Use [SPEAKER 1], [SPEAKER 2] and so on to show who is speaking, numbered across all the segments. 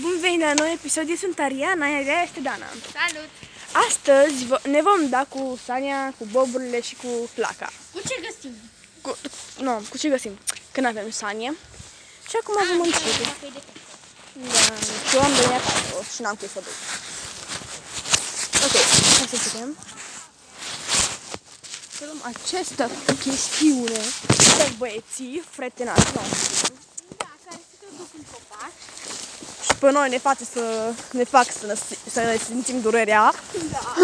[SPEAKER 1] Bun venit la noi episod, eu sunt Ariana, iar ea este Dana.
[SPEAKER 2] Salut!
[SPEAKER 1] Astăzi ne vom da cu Sania, cu boburile și cu placa.
[SPEAKER 2] Cu ce găsim?
[SPEAKER 1] Cu ce găsim? Că n-avem Sania. Și acum vom începe. Da, eu am venit acasă și n-am chef să duc. Ok, hai să începem. Să luăm această chestiune de băieții, fretenați, nu?
[SPEAKER 2] Da, care se duc în copac.
[SPEAKER 1] Și pe noi ne fac să ne simțim durerea.
[SPEAKER 2] Da.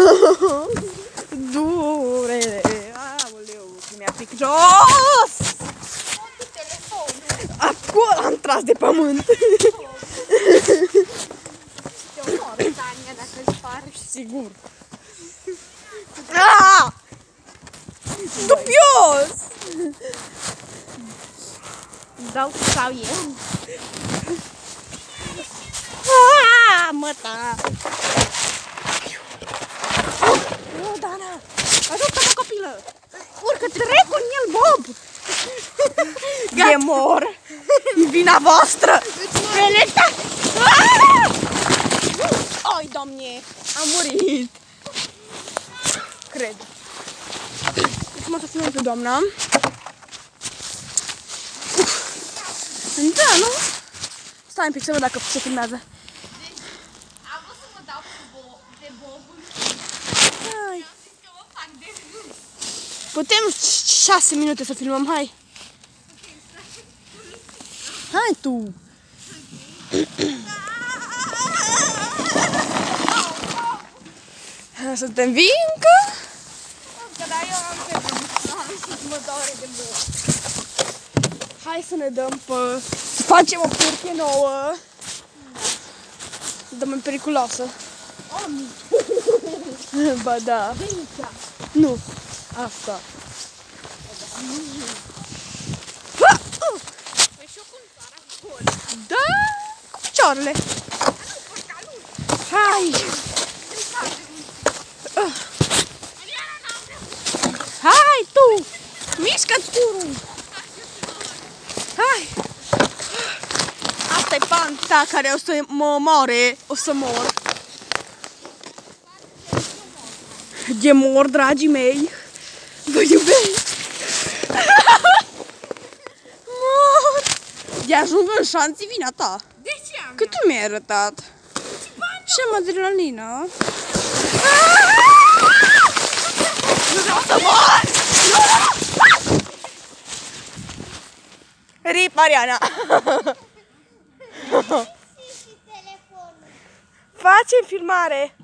[SPEAKER 1] Durere. Aoleu, că mi-a pic jos!
[SPEAKER 2] Cu telefonul.
[SPEAKER 1] Acolo am tras de pământ.
[SPEAKER 2] Te omor, Tania, dacă îți pare.
[SPEAKER 1] Sigur. Ah! Dubios!
[SPEAKER 2] Dau sau eu?
[SPEAKER 1] Mă, da! Nu, Dana! Ajută-mă, copilă! Urcă, trec în el, Bob! E mor! E vina voastră! Veleta! Ai, Doamne! Am murit! Cred. Acum să filmăm pe doamna. Da, nu? Stai un pic să văd dacă se filmează.
[SPEAKER 2] Am vrut să mă dau de bobul.
[SPEAKER 1] Hai.
[SPEAKER 2] Am zis că mă fac de râs.
[SPEAKER 1] Putem 6 minute să filmăm, hai. Hai tu. Să te învincă.
[SPEAKER 2] Că da, eu am pe râs. Mă doare de bob.
[SPEAKER 1] Hai să ne dăm pe... Să facem o pârtie nouă. Dăm în periculoasă. Ba da. Nu. Asta.
[SPEAKER 2] Păi și-o cum doar acolo.
[SPEAKER 1] Da. Cu picioarele. Hai. Hai tu. Mișcă-ți curul. Hai. Asta e panta care o să mă omoare. O să mor. De mor, dragii mei. Vă iubesc. Mor. De ajung în șanții vina ta.
[SPEAKER 2] De ce am?
[SPEAKER 1] Că tu mi-ai arătat. Și am adrenalină. Nu vreau să mor! Rip, Ariana! Facem filmare!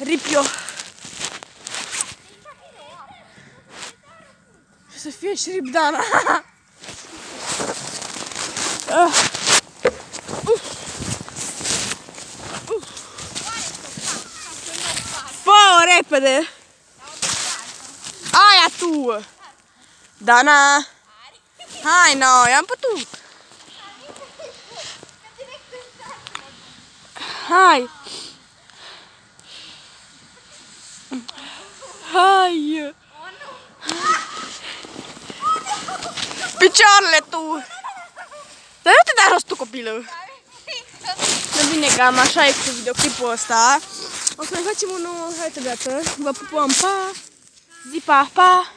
[SPEAKER 1] Rip eu! Să fie și rip Dana! Fă-o repede! Aia tu! Dana! Hai, no, i-am putut! Hai! Hai! Picioarele tu! Dar nu te dai rost tu, copilă! Nu bine, cam așa e cu videoclipul ăsta. O să mai facem unul altă dată. Vă pupăm, pa! Zi, pa, pa!